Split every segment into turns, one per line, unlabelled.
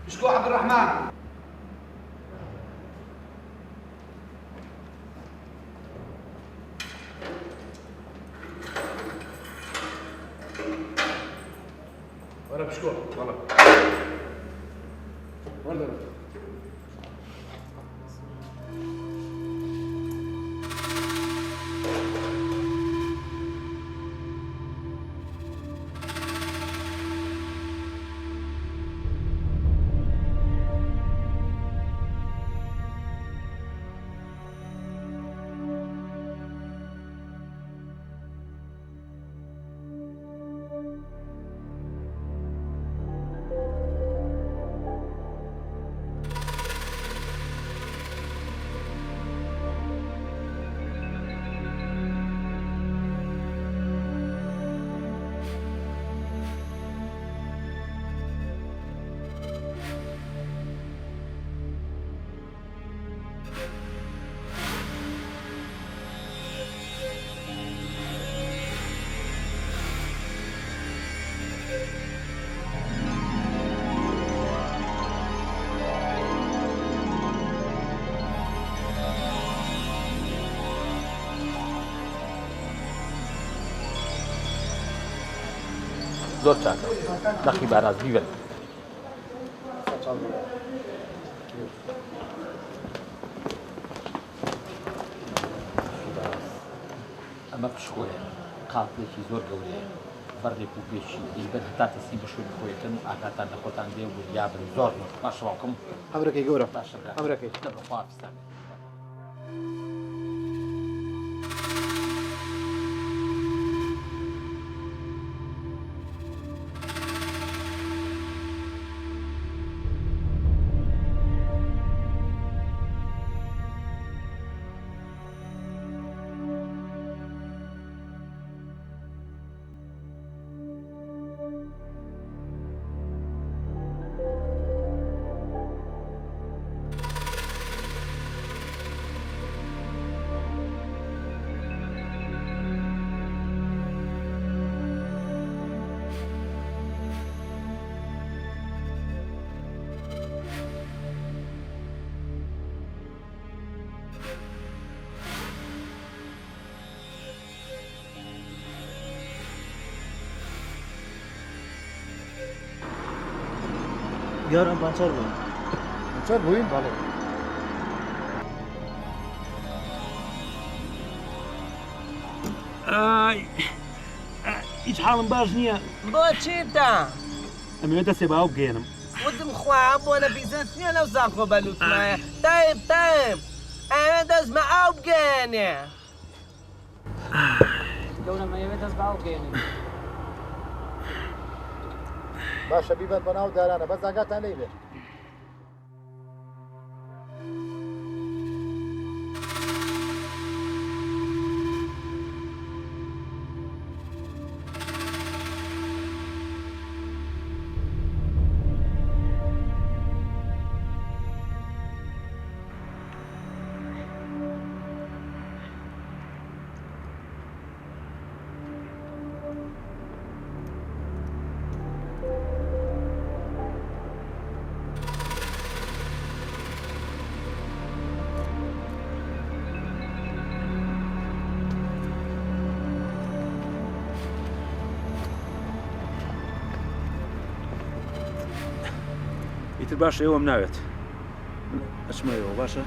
شكون عبد الرحمن؟ ولا بشكون؟ والله ولا
زۆر چاکە نەخی باراز بیبن ئەمە پشکۆیە قاپێکی زۆر گەورەیە بەڕێک و پێشی دیبەت هەتا تەسی بەشوی خۆیتن و ئاگاتان لە خۆتان دێ و یابن زۆر باشەواکەم
ئەمرەکەی گەورە
باشەکە
ئەمرەکەی
بەخواستان
یارم پانچەر بووین
چەند بووین بەڵێ
هیچ حاڵم باش نییە
بۆچیتە؟
ئەمەوێت دەستێ باو بگەێنم
وتم خوا بۆ لە بیزنسیە لەو زانکۆ بەلوتمایە تایب ئەوێ دەست بە ئاو بگەێنێ
گەورەمەوێت دەست باو بگەێنێ
باشە بیبەت بە ناو دارانە بەس ئاگاتان لێ بێت
ئیتر باشە ئێوەم ناوێت ئەچمەوە باشە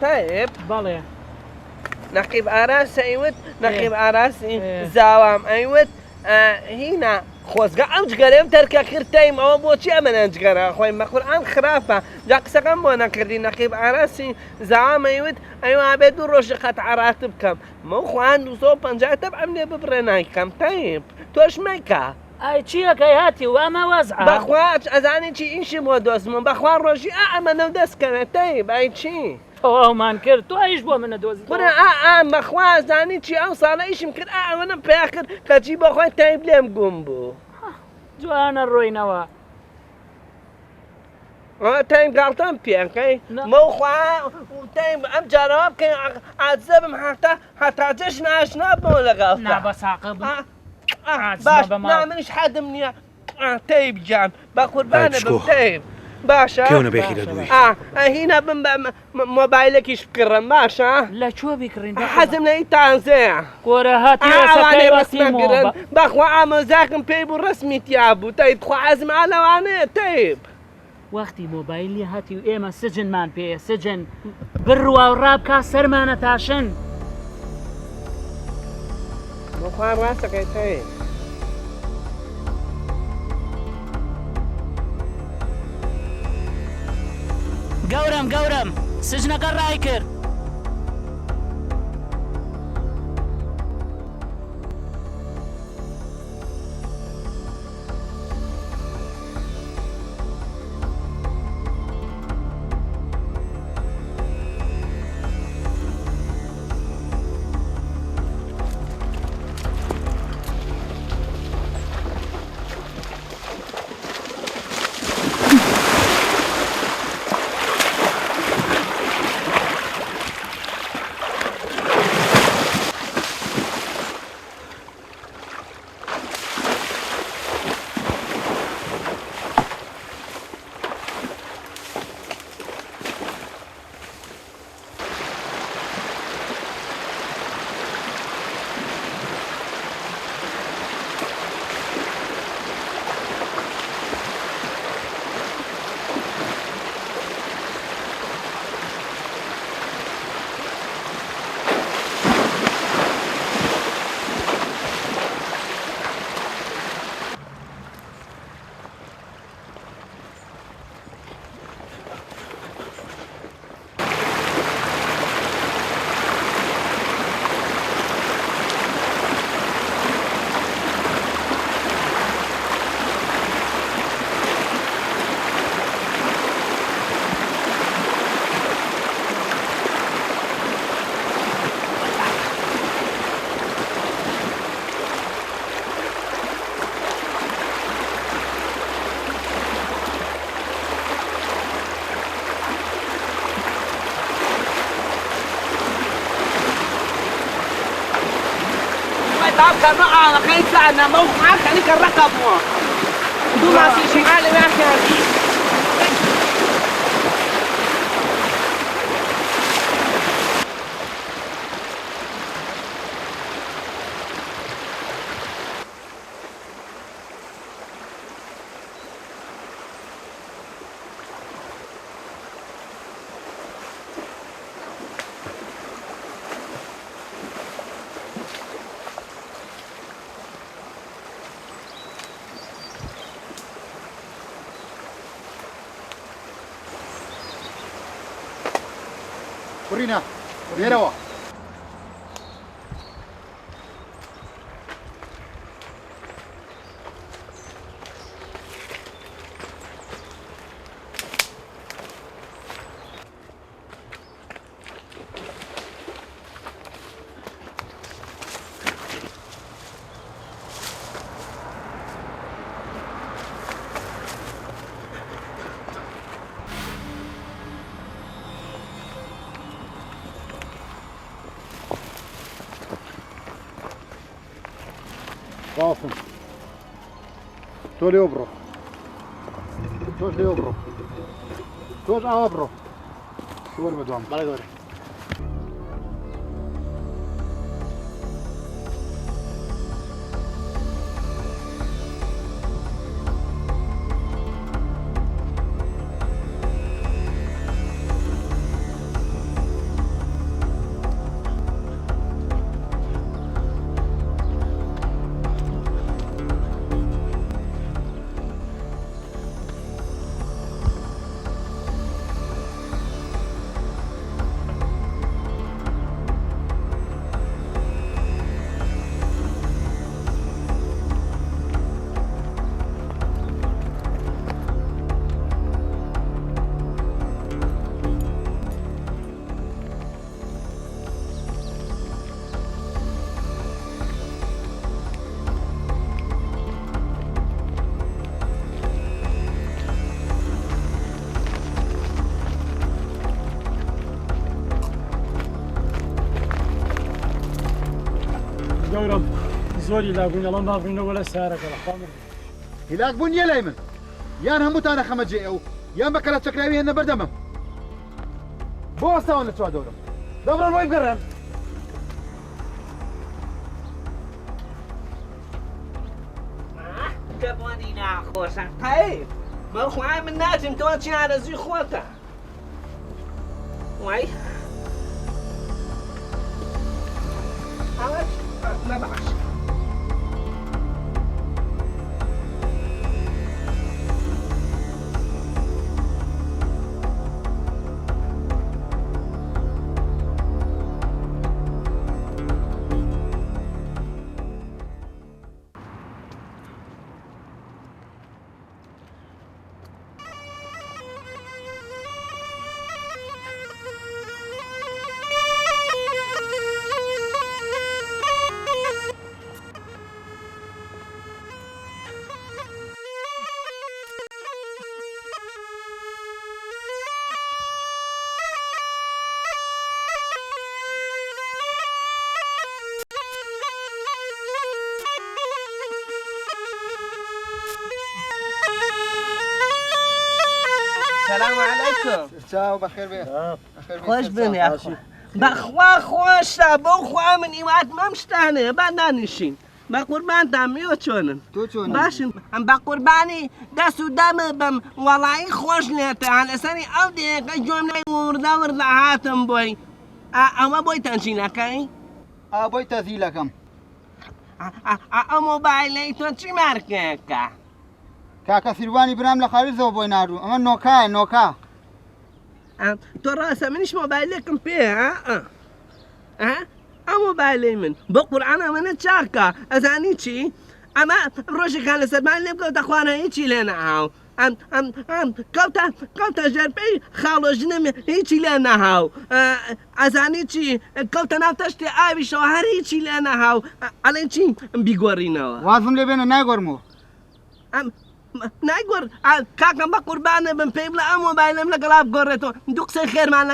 تایب
بەڵێ
نەقیب ئاراس ئەیوت نەقیب ئاراسی زاوام ئەیوت هینا خۆزگە ئەم جگەرێم تەرکە کردتەیم ئەوە بۆچی ئەمە نەنجگەرە خۆی مەقورئان خراپە جا قسەکەم بۆ نەکردی نەقیب ئاراسی زاوام ئەیوت ئەیوا بێت دوو ڕۆژی قەتعەرات بکەم مەو خوان 250 ئەم لێ ببڕێ نایکەم تایب تۆش مەیکە
ئای چیەکەی هاتی و ئەمە وەزعە
بەخواچ ئەزانی چی ئیشی بۆ دۆزمم بەخوا ڕۆژی ئەمەنە دەستکەوێت تەی بای چی؟
تۆ ئەومان کرد تو ئەیش بۆ منە دۆزی
برە بەخوا زانی چی ئەو ساڵە ئیشم کرد ئەوەنم پێ کرد کەچی بەخوای تایب لێم گوم بوو
جوانە ڕۆینەوە
تایم گاڵتەم پێکەی مەخوا تایم ئەم جارەوە بکەین ئازە بم هەتا جەش ناشنا بۆ لەگەڵ
نابەساقە
باش منیش حەدم نییە تەیب جان بە قوربانە بم تەیب باشە
کێونە بێکی لە دووی
هینە بم بە مۆبایلێکیش بکڕم باشە
لە چوە بیکڕین
حەزم لە تانزەیە
گۆرە هاتی
ڕستمەگرن بەخوا ئامۆزاکم پێی بوو ڕسمی تیا بوو تەیب خوا حەزم لەوانەیە تەیب
وەختی مۆبایلی هاتی و ئێمە سجنمان پێ سجن بڕوا و ڕابکە سەرمانە تاشن
بەخوا ڕاستەکەی تەیب
گەورم سجنەکە ڕای کرد
كانوا على خيط لأن موقعك عليك الرقم دون في شمال واحد
Corina, vierawa. Awesome. Toli obro. Toli obro. Toli obro. Şuvar mı doğan? Bana göre.
گەورم زۆری لاگوین ئەڵام باڕینەوە لە سارەکە لە خوا
هیلاک بوون یە لای من یان هەمووتانە خەمەجێ ئەو یان بە کەلە چەکراوی هێنە بەردەمم بۆ ئەستاوان لە چوادەورم دەبڕن ڕۆی بگەڕێن
کەبوانی ناخۆشە قەی بەخوای من ناچم تۆ چی ئارەزوی خۆتە وای نەباش سلام علیکم
چاو بەخێر بێ
خۆش بن یاخۆ بەخوا خۆشە بەو خوا من ئیوات مەم شتانێ با نانیشین بە قوربانتان میوە چۆنن
تۆ چۆن
باشن بە قوربانی دەست و دەمە بم وەڵایی خۆش لێتان لەسەری ئەو دێکە جۆم لای وردە وردە هاتم بۆی ئەمە بۆی تەنجینەکەی
ئابۆی تەزیلەکەم
ئەو مۆبایلەی تۆ چی مارکێکە
کاکە سیروانی برام لە خارجەوە بۆی ناردوو ئەمە نۆکایە نۆکا
تۆ ڕاستە منیش مۆبایلێکم پێ ئەم مۆبایلەی من بە قورعان ئەمەنە چاکە ئەزانی چی ئەمە ڕۆژێکان لە سەرمان لێ بکەوتە خوانە هیچی لێ نەهاو کەوتە ژەرپەی خاڵۆژنم هیچی لێ نەهاو ئەزانی چی کەوتە ناو تەشتێ ئاویشەوە هەر هیچی لێ نەهاو ئەڵێن چی بیگۆڕینەوە
وازم لێ بێنە نایگۆڕمەوە
نایگۆڕ کاکەم بە قوربانە بم پێی بڵە ئەم مۆبایلم لەگەڵا بگۆڕێتەوە دوو قسەی خێرمان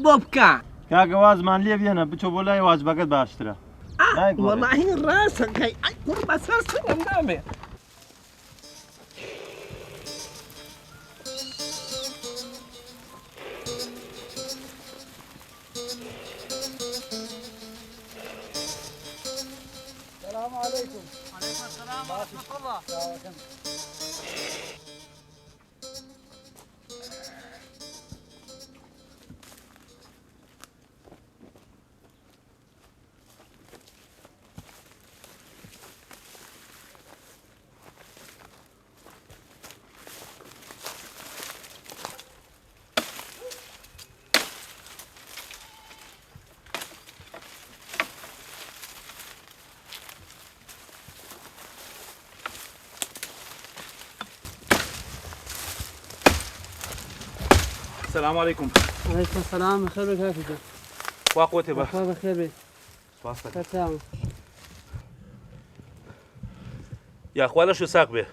بۆ بکە
کاکە وازمان لێ بێنە بچۆ بۆ لای واجبەکەت باشترە
وەڵاهی ڕاستەکەی ئەی کوڕ بەسەر سنگم نامێ
السلام عليكم.
وعليكم السلام ورحمة الله.
السلام عليكم.
وعليكم السلام بخير بك هاتفك
واقوتي بخ.
بخير بك
واصلك.
تمام.
يا اخوانا شو ساق به؟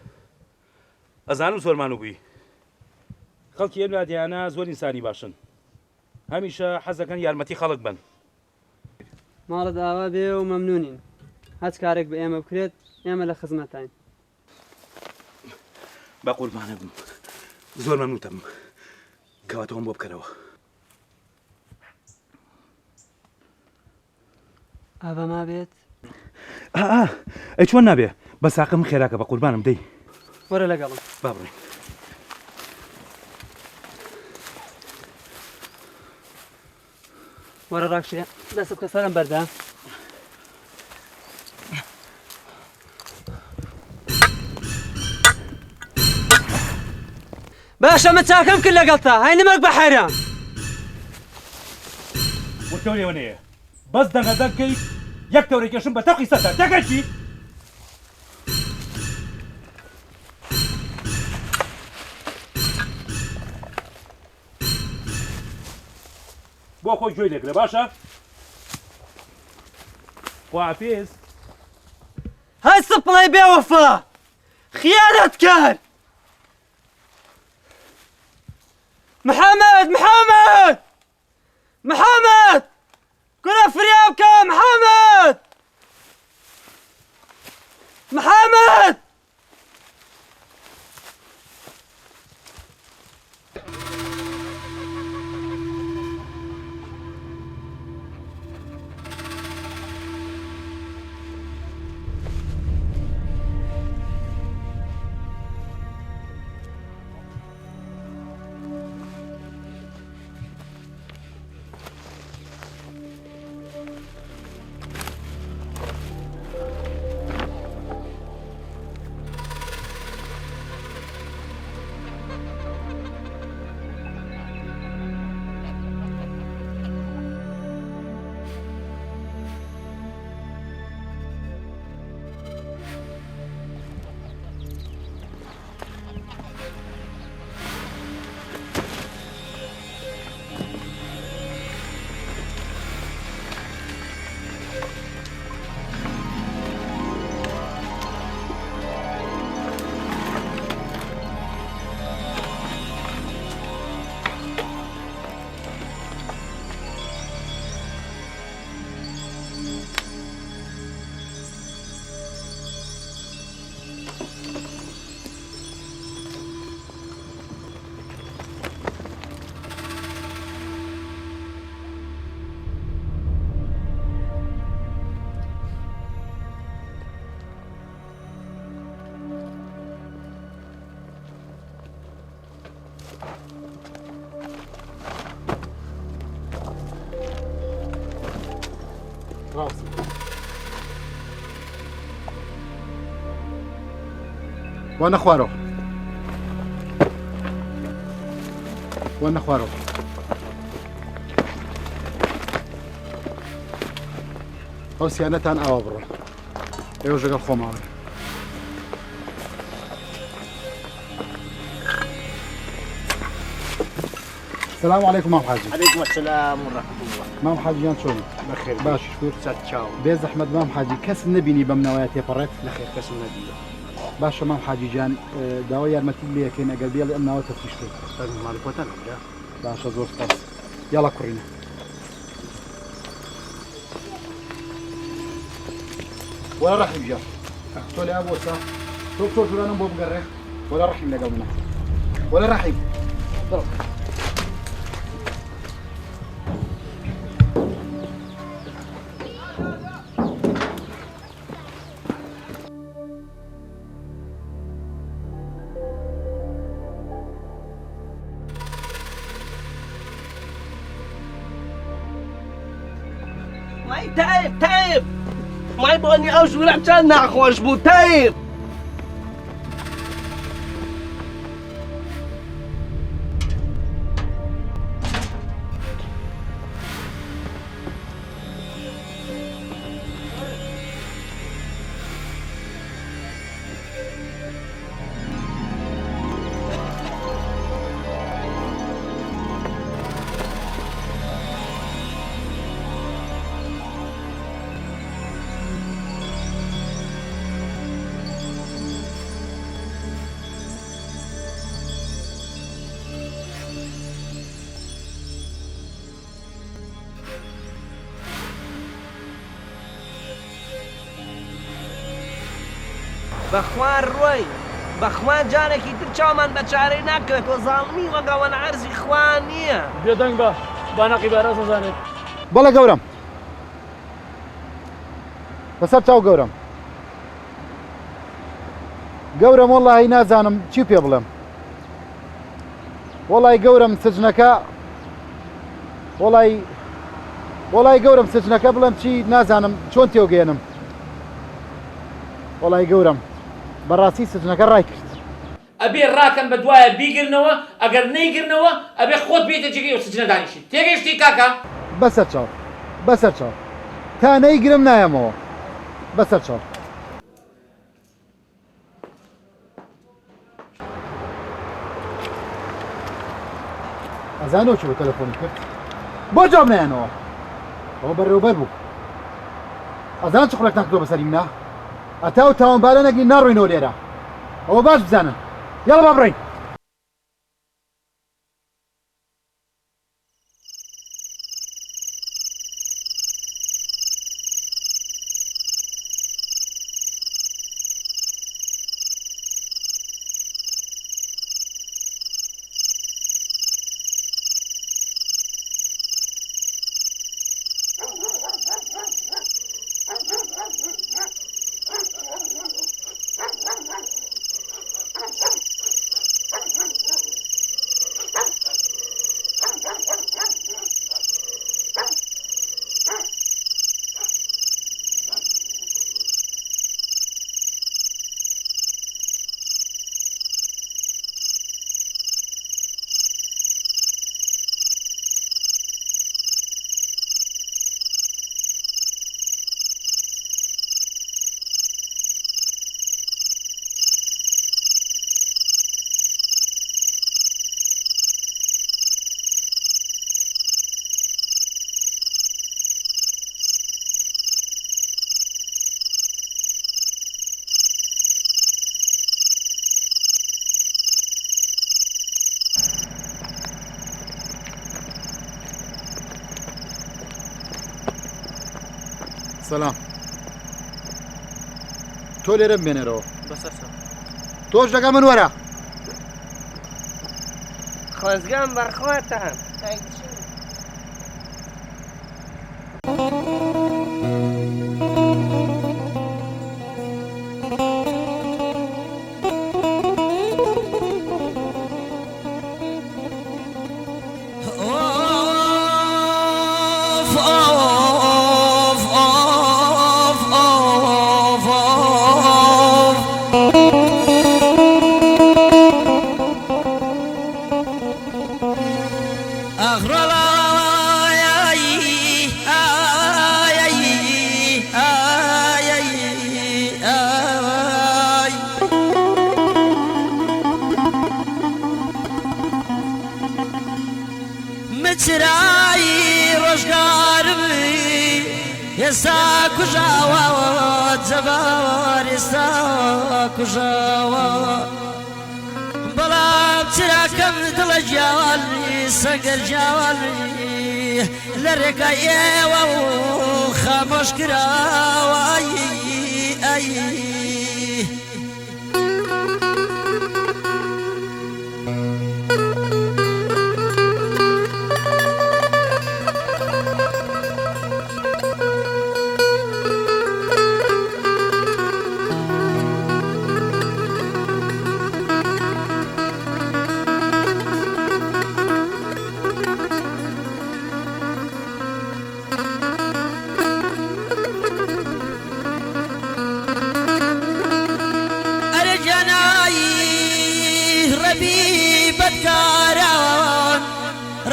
ازانو سلمانو بي. خلقي ابن انا زور انساني باشن. هميشه حزكن يارمتي خلق بن.
ماڵە داوا بێ و مەمنونین هەچ کارێک بە ئێمە بکرێت ئێمە لە خزمەتین
بە قوربانە بم زۆر مەمنونتم کەواتەوەم بۆ بکەرەوە
ئاوا ما بێت
ئەی چۆن نابێ بە ساقم خێراکە بە قوربانم دەی
وەرە لەگەڵم
با بڕێ
وەرە ڕاکشێ دەست بکە سەرم بەردا باشە من چاکەم کرد لەگەڵ تا هەی نمەک بە حەیران
وەتەوە لێوەنەیە بەس دەنگەدەنکەی یەک تەورەی کێشم بە تەقی سەدا دەگەچی بۆ خۆی گوێی لێگرە باشە خواحافیز
هەی سپڵەی بێوەفا خیانەت کرد محەممەد محەممەد محەممەد گورە فریاو بکە محەممەد محەممەد!
راسي وانا خوارو وانا خوارو او سيانتان او برو ايو جگل خوماوي السلام عليكم مام حاجي.
عليكم السلام ورحمة الله.
مام حاجي جان شلونك؟
بخير.
باش شكور.
تشاو.
بيز احمد مام حاجي كس نبيني بمنوياتي فريت.
بخير كس النبي.
باشا مام حاجي جان داوي يارمتي لي كاين قلبي لي امنا وتفتشتو.
طيب مالك وطن لا.
باشا زور سباس. يلا كورينا. ولا رحيم جا. تولي ابو سا. توك ولا نبو بقره ولا رحيم لقومنا. ولا رحيم. ضرب.
مای تایب مای بانی ئەو ژوورە چەند ناخۆش بوو تایب بەخوان ڕۆی بەخوان جارێکی تر چاومان بە چارەی ناکەوێتەوە زاڵمی وەگەوەن عەرزی خوان نییە
بێدەنگ بە بانەقی بارە زانێت
بەڵێ گەورم بەسەر چاو گەورم گەورم وەڵڵاهی نازانم چی پێ بڵێم وەڵی گەورم سجنەکە وەڵی گەورم سجنەکە بڵێم چی نازانم چۆن تێوگەێنم وەڵی گەورم بەڕاستی سجنەکە ڕای کرد
ئەبێ ڕاکەن بە دوایە بیگرنەوە ئەگەر نەیگرنەوە ئەبێ خۆت بێتە جێگەی ئەو سجنە دانیشی تێگەیشتی کاکە
بەسەر چاو تا نەیگرم نایەمەوە بەسەر چاو ئەزانەوە چی بۆ تەلەفۆنی کرد بۆ جام نایەنەوە ئەوە بەڕێوەبەر بوو ئەزان چ قوڵێک ناکردۆ بەسەری منە ئەتا و تاوانبارە نەگرین ناڕۆینەوە لێرە ئەوە باش بزانن یاڵە با بڕۆین سەلام تۆ لێرە بمێنێرەوە
بەسەر
تۆش لەگەڵ من وەرە
خۆزگەم بەرخواتان
مچرایی روشگار بی ئێستا کوژاوە جەبار ئێستا کوژاوە بەڵام چراکەم دڵە گیاوانی سەگەر گیاوانی لە ڕێگای ئێوە و خامۆش کراوە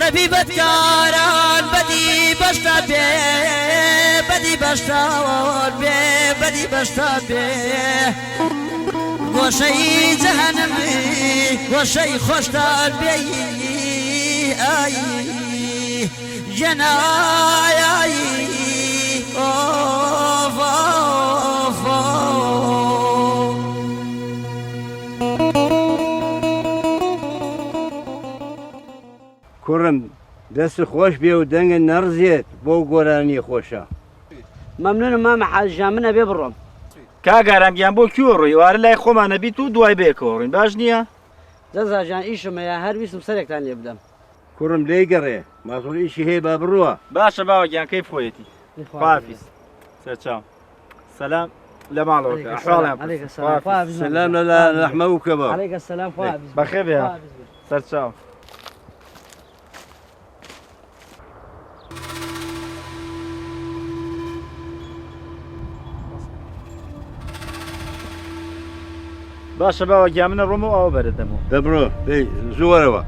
ڕەبی بەدکاران بەدی بەشتا بێ بەدی بەشتاوان بێ بەدی بەشتا بێ گۆشەی جەهەنەمی گۆشەی خۆشتان بێ ئای ژەنای ئۆف ئۆف
کوڕم دەست خۆش بێ و دەنگە نەڕزێت بۆ گۆرانی خۆشە
مەمنونم مامە حاجیان منە بێ بڕۆم
کاگارانگیان بۆ کیۆ ڕووی وارە لای خۆمانە بیت و دوای بێکەوەڕین باش نییە؟
جەزاژیان ئیشمەیە هەرویستم سەرێکتان لێ بدەم
کوڕم لێی گەڕێ مازڵ ئیشی هەیە با بڕوە
باشە باوەگیان کەی فۆیەتی خواحافیز سەرچاو سەلام لە ماڵەوەکە ئەحواڵیان
سەلام لە ڕەحمە و کەبا
عەلەیکە سەلام خواحافیز
بەخێر بێ سەرچاو باشە باوەگیان منە ڕۆم و ئەوە بەرەدەمەوە
دەبڕۆ زۆرەوە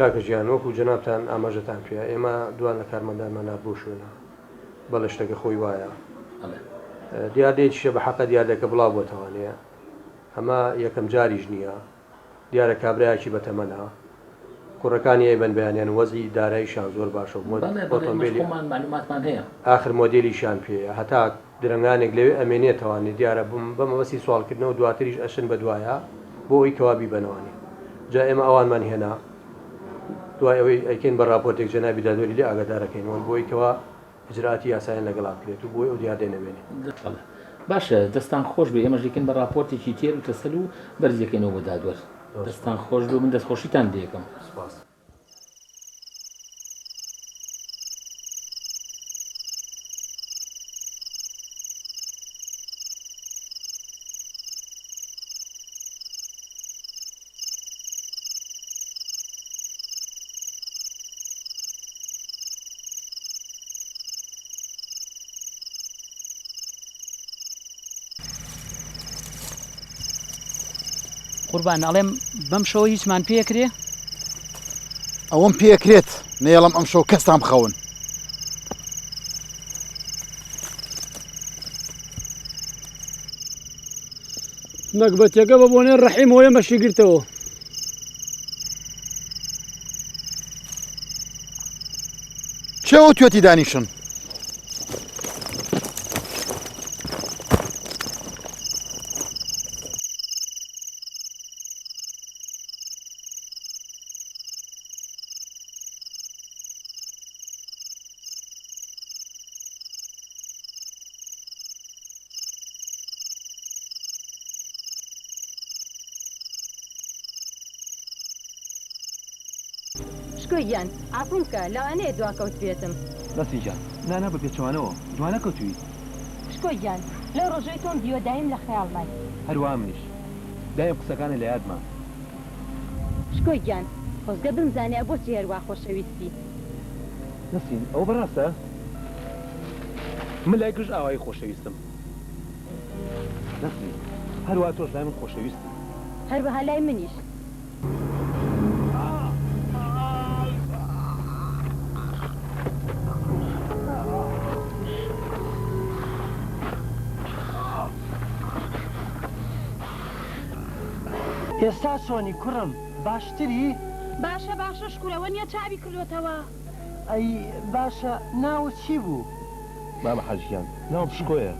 کاکە ژیان وەکو جەنابتان ئاماژەتان پێ ئێمە دوان لە کارمەندانمانە بۆ شوێنە بەڵێ شتێکە خۆی وایە دیاردێکیشە بە حەقە دیاردێکە بڵاو بۆتەوانەیە ئەمە یەکەم جاریش نییە دیارە کابرایەکی بەتەمەنە کوڕەکانی ئەیبەن بەیانیان وەزی داراییشان زۆر باشە ئۆتۆمبیلی ئاخر مۆدێلیشان پێەیە هەتا درنگانێک لەوێ ئەمێنێتەوانی دیارە بەمەوەسی سوالکردنەوە دواتریش ئەشن بە دوایە بۆ ئەوی کەوابی بنەوانی جا ئێمە ئەوانمان هێنا دوای ئەوەی ئەیکەین بە راپۆرتێک جەنابی دادوەری لێ ئاگادارەکەینەوە بۆی کەوا ئجراتی یاسایان لەگەڵا بکرێت و بۆی ئەو دیاردێ نەبێنێت
باشە دەستان خۆش بێ ئێمە ژێکن بە راپۆرتێکی تێر و تەسەل و بەرزەکەینەوە بە دادوەر دەستان خۆش بوو من دەستخۆشیتان دێکم
قوربان ئەڵێم بەم شەوە هیچمان پێکرێ
ئەوەم پێکرێت نێڵم ئەم شەو کەستان بخەون
مەکبەتەکە بە بۆنێ ڕەحیمەوەی مەشی گرتەوە
چێوە توێتی دانیشن
شکۆیان ئاپم بکە لەوانەیە دواکەوت بێتم
بەسیجان نانا بە پێچوانەوە جوانە کەوتوی
شکۆیان لەو ڕۆژەی تۆم دیوە دایم لە خەیاڵمای
هەروە منیش دایم قسەکانە لە یادمان
شکۆیان خۆزگە بمزانێ بۆچی هەروە خۆشەویستی
نەسین ئەو بەڕاستە من لای گژ ئاوایی خۆشەویستم نەسین هەروە تۆش لای من خۆشەویستی
هەروەها لای منیش
ئێستا چۆنی کوڕم باشتری؟
باشە باشە شکورەوە نییە چاوی کردوتەوە
ئەی باشە ناوت چی بوو؟
مامە حەجیان ناوم پشکۆیە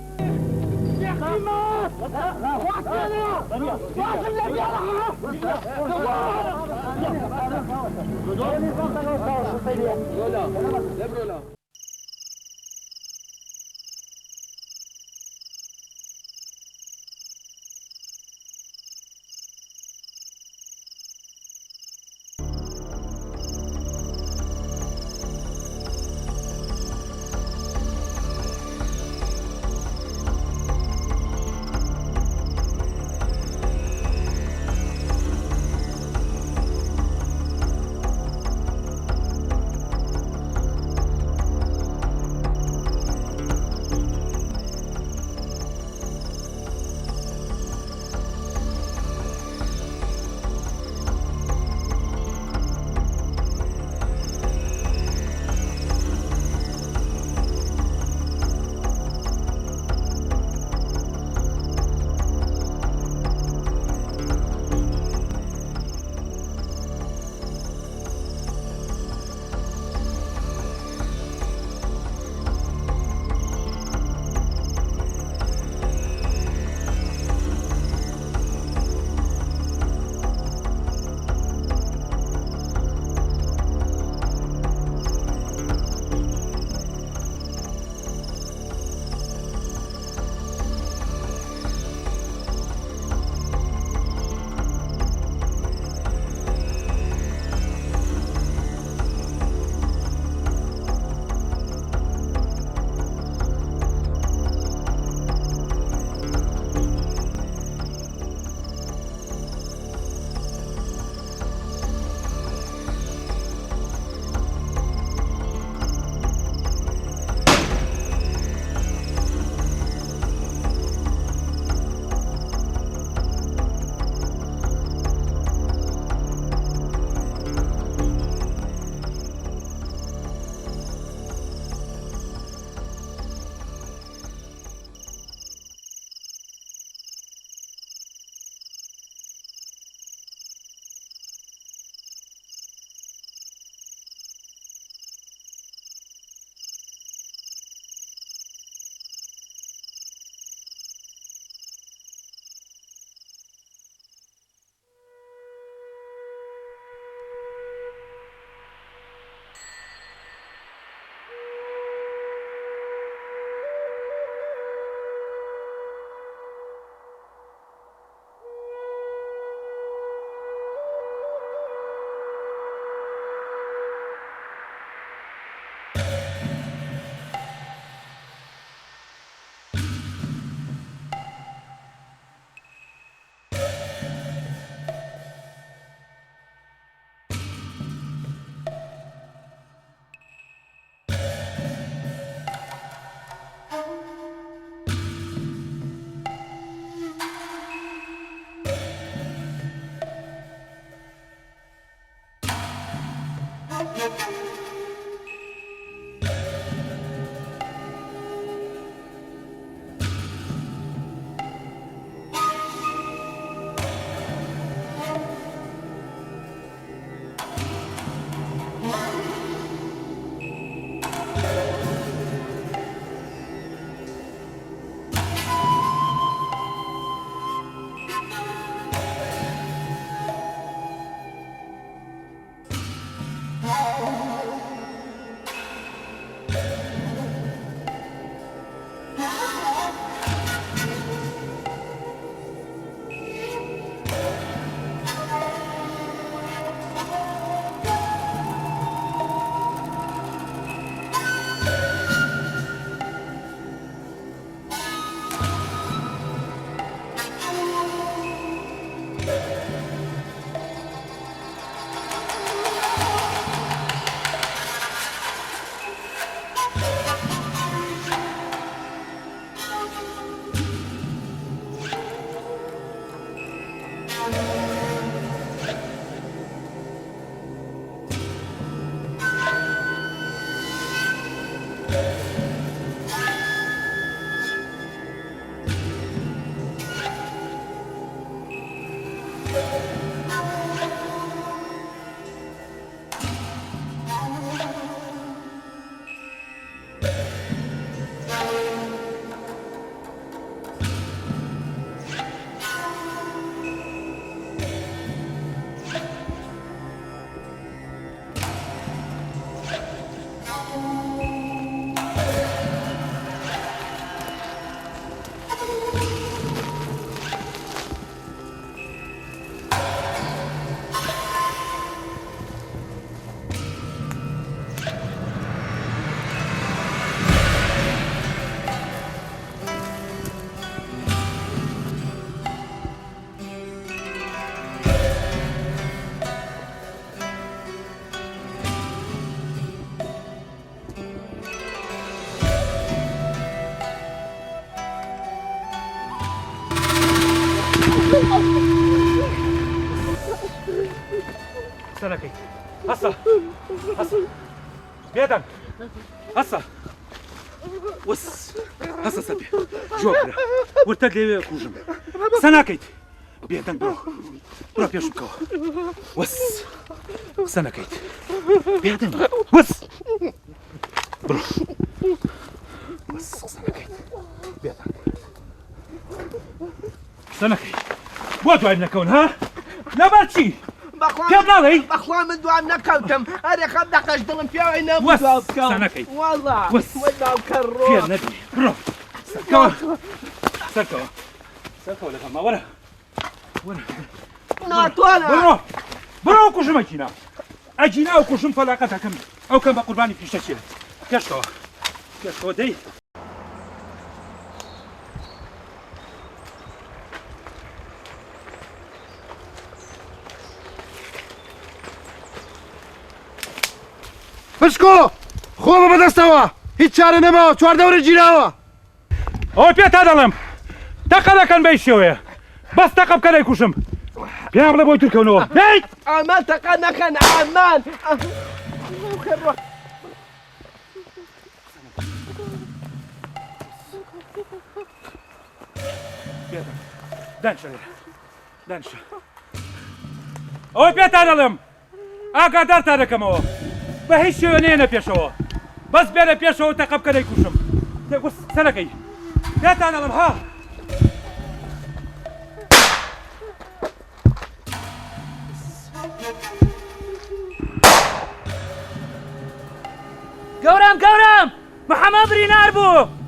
سەرەکەیت هەسە هەسە بێدەنگ هەسە وەس هەسە سەبێ جۆبرە ورتە لێوێ کوژم قسە ناکەیت بێدەنگ بڕۆ پێشم بکەوە وەس قسە نەکەیت بێدەنگ وەس بڕۆ وەس قسە نەکەیت بێدەنگ قسە نەکەیت بۆ دوای نەکەون ها لەبەر چی پێم ناڵێی
بەخوا من دوام نەکەوتم هەرێ خەم دەقەش دڵم پیاوەی نەبوو دوام بکەم
قسە نەکەیت
وەڵا وەداوکە ڕۆ
فێر نەبی بڕۆ سەرکەوە سەرکەوە سەرکەوە لەگەڵما وەرە وەرە
ناتوانە
بڕۆ کوژم ئەجینا ئەجینا و کوژم فەلاقەتەکەم ئەو کەم بە قوربانی پیشەچێت کەشتەوە کەشتەوە دەی
پشکۆ خۆ بە بەدەستەوە هیچ چارە نەماوە چواردەورە گیراوە
ئەوە پێتا دەڵێم تەقە دەکەن بەی شێوەیە بەس تەقە بکە دەیکوشم پێیان بڵێ بۆی تورکەونەوە دەیت
ئامان تەقە نەکەن ئامان
دانشە لێرە دانشە ئەوەی پێتا دەڵێم ئاگادارتا دەکەمەوە بە هیچ شێوە نێنە پێشەوە بەس بێنە پێشەوە تەقە بکە دەیکوشم سەرەکەی پێتا دەڵێم ها
گەورم گەورم محەممەد برینار بوو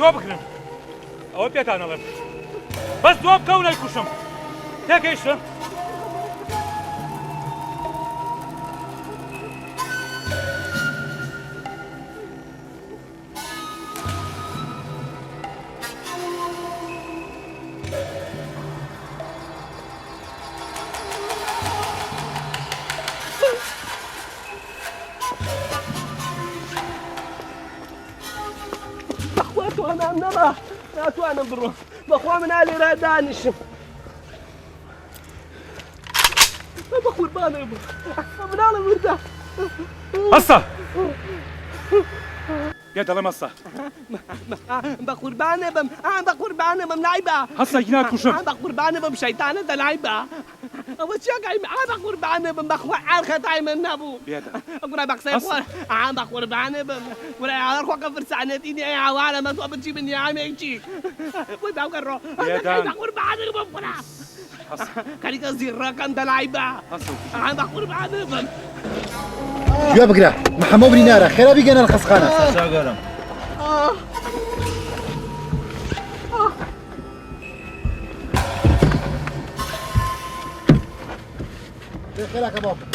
دۆ بکرن ئەوە پێتان ئەڵێم بەس دۆ بکە و نەیکوشم تێگەیشتە
ناتوانم نەما ناتوانم بڕۆم بەخوا من لێرە دانیشم بە قوربانێ بوو مناڵم وردە
هەستا پێ دەڵێم هەستا
بە قوربانێ بم بە قوربانێ بم نایبە
هەستا هی ناکوشم
بە قوربانێ بم شەیتانە دەلایبە ئەوە چیەکەی بە قوربانێ بم بەخوا ئاخەتای من نەبوو گورە بە قسەی خۆ بە قوربانێ بم گورە هەر خۆکە فرسانەتی نیە هاوارە مە تۆ بچی بنیامێکی بۆی باوکەڕۆ بە قوربانێ بم قورە کەریکە زیڕەکەم دەلایبە بە قوربانێ بم
گوێ بگرە محەممەد برینارە خێرا بیگەنە لە خەسخانە
چاگەرم
خێراکە باوکە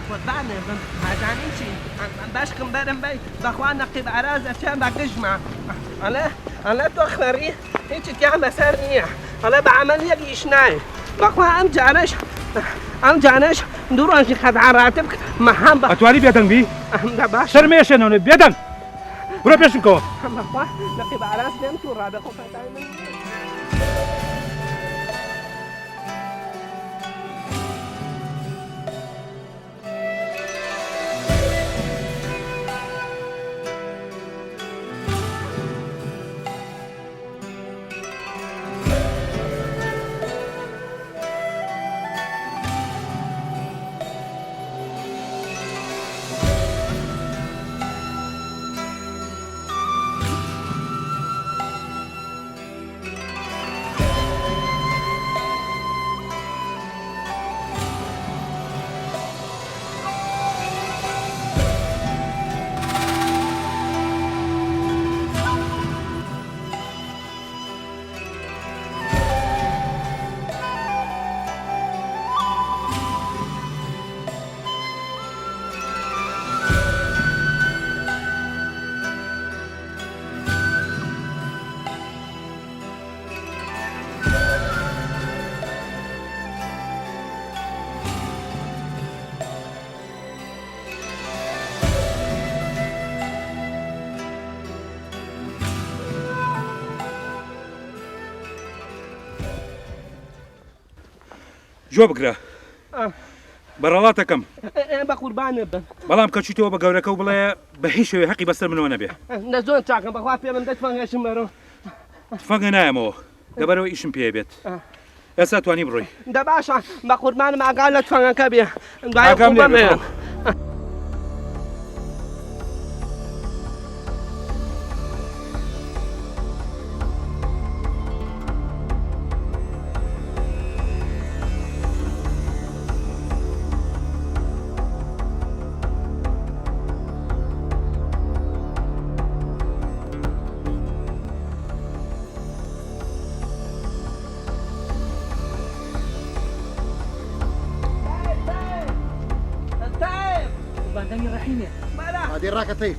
قوربانێ بم ئازانی چی باشکم بەرم بەی بەخوا نەقیب ئاراز ئەچیان بە گژمە ئەڵێ تۆ خوێڕی هیچی تیان بەسەر نییە ئەڵێ بە عەمەلیەک ئیش نایە بەخوا ئەم جانەش دوو ڕۆژی خەدعاراتب مەهام بە
ئەتوانی بێدەنگ بی
باش
شەرمێشێنەوە بێدەنگ بڕۆ پێشم کەوە
بەخوا نەقیب ئاراز لێم تو ڕابێ خۆفەتای من
جۆ بگرە بەڕەڵاتەکەم
بە قوربانە بن
بەڵام کە چیتەوە بە گەورەکە و بڵێ بە هیچ شێوێ حەقی بەسەر منەوە نەبێ
لە زۆر چاکەم بەخوا پێ من دەتوانێشم بەرەوە
تفەنگە نایەمەوە لەبەرەوە ئیشم پێ بێت ئێستا توانی بڕۆی
دە باشە بە قوربانم ئاگا لە تفەنگەکە بێ دوای قوبەمێ
هادي الراكة طيب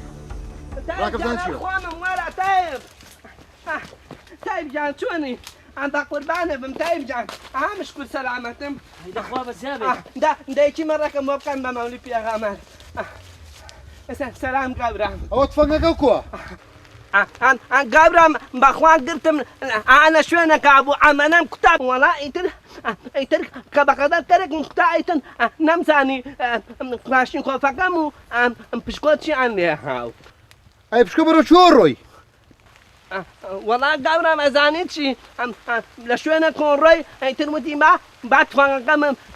راكب زانشيو
اخوانم ولا تايب تايب جان شوني عند قربانه بم تايب جان مشكور سلامتم
هيدا اخوة بزابي
دا يجي مرة كم وكان بمولي فيها غمال سلام قبرام
او تفنقك وكوا
أنا قبرام بأخوان قلتم أنا شوينا كابو عمنام كتاب ولا يتر كبقدر كرك مختايتن نمساني كلاشين كوفاكامو بشكوتشي عني هاو
اي بشكو برو شوروي
والله قبرام أزانيتشي لشوينا كون روي يتر متي ما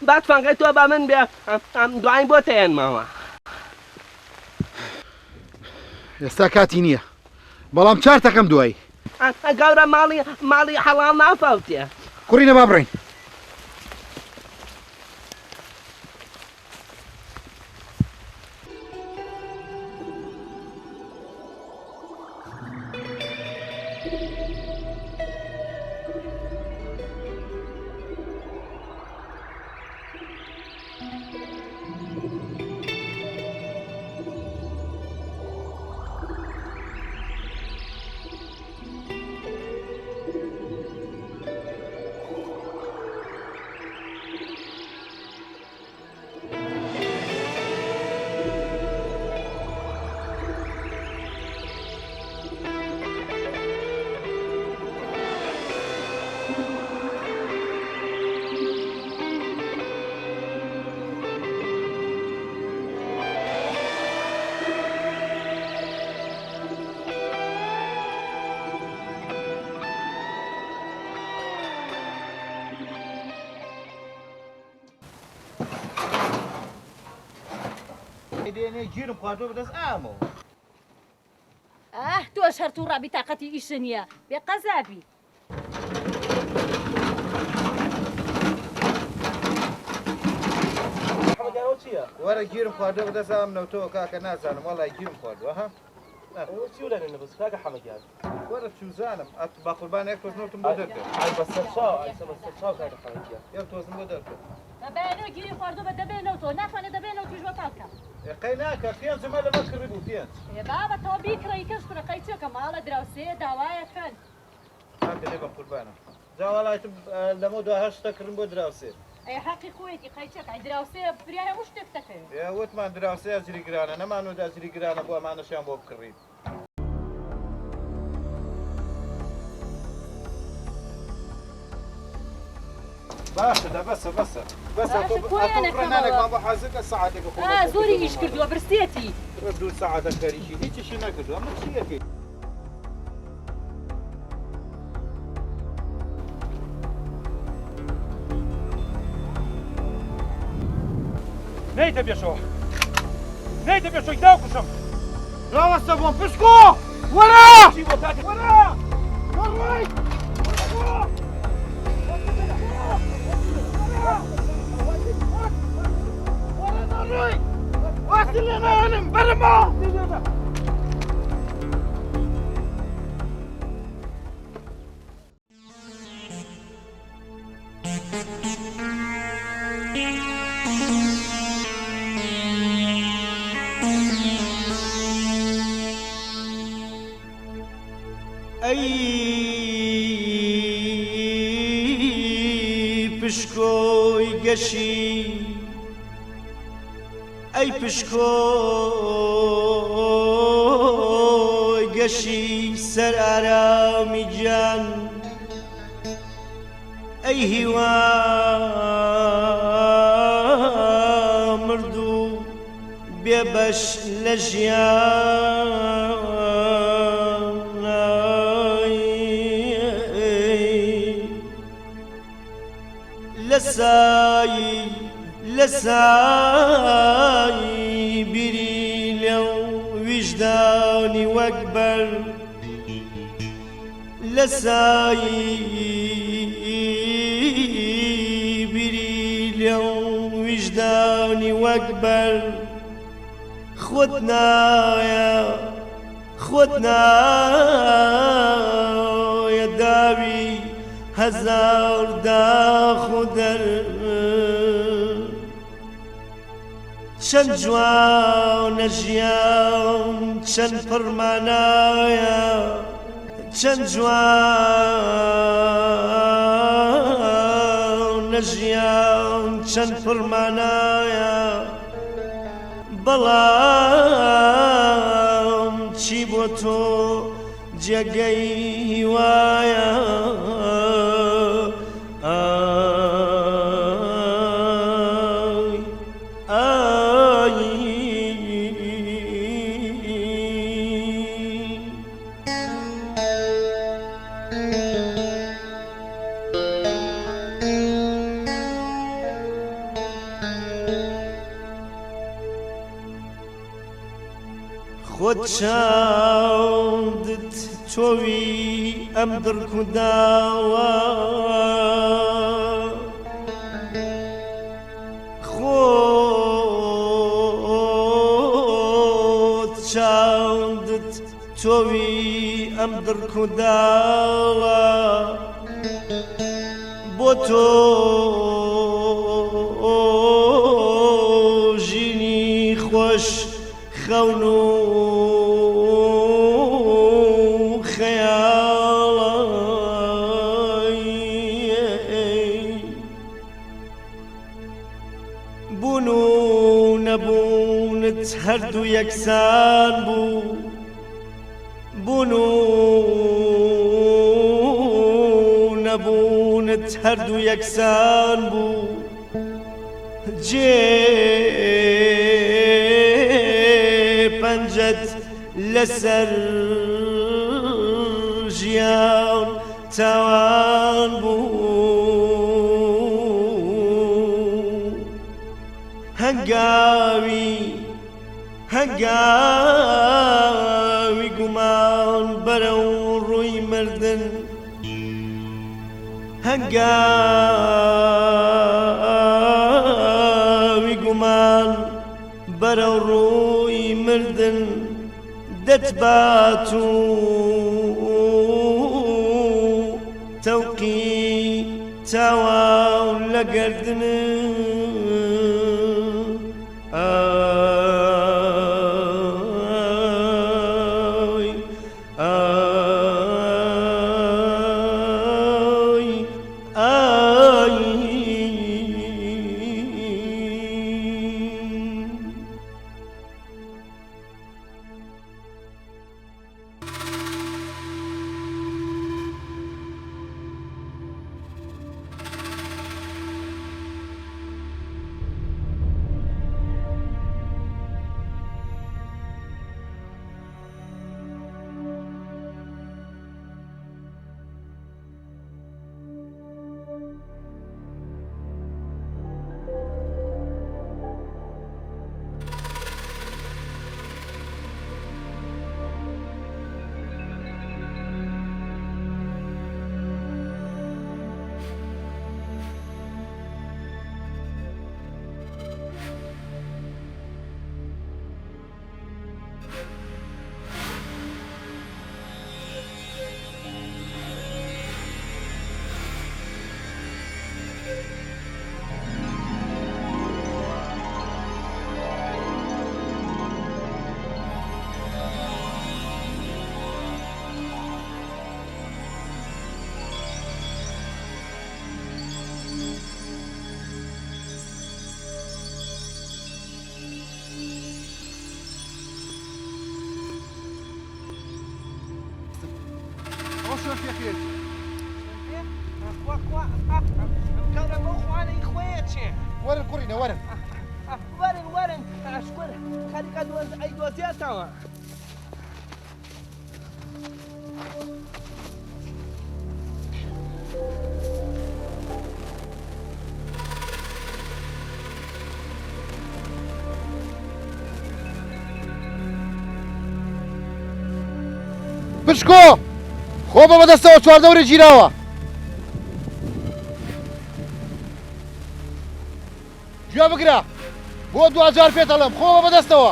بعد فانقيتو بامن بيا دعين بوتين ماما
يستاكاتينية بەڵام چارتەکەم دوایی
گەورە ماڵی حەڵام نافەوتێ
کوڕینە با بڕین
گیرم خواردۆ بەدەست ئامەوە
تۆش هەر توو ڕابی تااقەتی ئیشە نییە بێ قەزابی
وەرە گیرم خواردۆ بەدەست ئامنەوتەوە کاکە نازانم وەڵای گیرم خواردووە ها
چیولەنە بەس کاکە حەمەگیان
وەرە چوزانم با قوربان یەک تۆزنەوتم بۆ دەرکرد
کاکە حەمەگیان
یەک تۆزم بۆ دەرکرد
بەبێنەوە گیری خواردۆ بە دەبێنەوە ناتوانێت دەبێنەوە توش بەتاڵکە
قەی ناکە پێنجمە لەمە کڕی بوو پێنج
بابەتەوە بیکڕی کەس کوڕەکەی چێکە ماڵە دراوسەیە داوایەکەن
کاکە لێگەم قوربانە جاوەڵایتم لەمە دو هەشتا کردم بۆ دراوسێ
ئەی حەقی خۆیەتی قەیچێک ئەی دراوسەیە بریایە هەموو شتێک دەکەوێت
وتمان دراوسەیە ئەجری گرانە نەمانەوە ئەجری گرانە بۆ ئەمانەشیان بۆ بکڕین باشە بەسە بڕێنانێکمان بۆ حەزەکە سەعاتێکە
زۆری ئیش کردووە برسێتی
دوو سەعاتە کەریشی هیچیشی نەکردووە من چیەکەی
نەیتە پێشەوە نەیتە پێشەوەی داوکوشم
ڕاوەستە بۆم پشکۆ وەرە واسلێنانم بەرەما
پشکۆی گەشی ئەی پشکۆی گەشی سەر ئارامی گیان ئەی هیوان بێبەش لە ژیان لە سایی بیری لەو ویژدانی وەک بەر لە سایی بیری لەو ویژدانی وەک بەر خۆت نایە داوی هەزار داخ و دەر چەند جوانە ژیان چەند پڕمانایە چەند جوانە ژیان چەند پڕمانایە بەڵام چی بۆ تۆ جێگەی وایە خۆت چاودت تۆوی ئەم دڕک و داوە خۆت چاودت تۆوی ئەم دڕک و داوە بۆ تۆ ژینی خۆش خەون و بوون و نەبوونت هەردوو یەکسان بوو بوون و نەبوونت هەردوو یەکسان بوو پەنجەت لەسەر ژیان تاوان بوو هەنگاوی گومان بەرەو ڕووی مردن هەنگاوی گومان بەرەو ڕووی مردن دەتبات و تەوقی تاوان لە گەردن
ورن كورينا ورن
ورن اشكر خليك بڕۆنەوە.
پشکۆ خۆ بە بەدەستەوە چواردەورە گیراوە گوێ بگرە بۆ 2000 پێتەڵم خۆ بە بەدەستەوە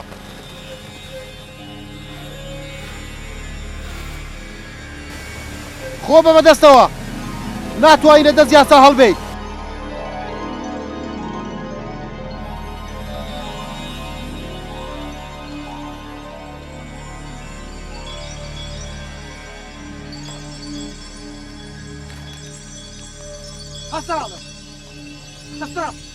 خۆ بە بەدەستەوە ناتوانینە دەست یاسا هەڵبێیت
Asala! Asala!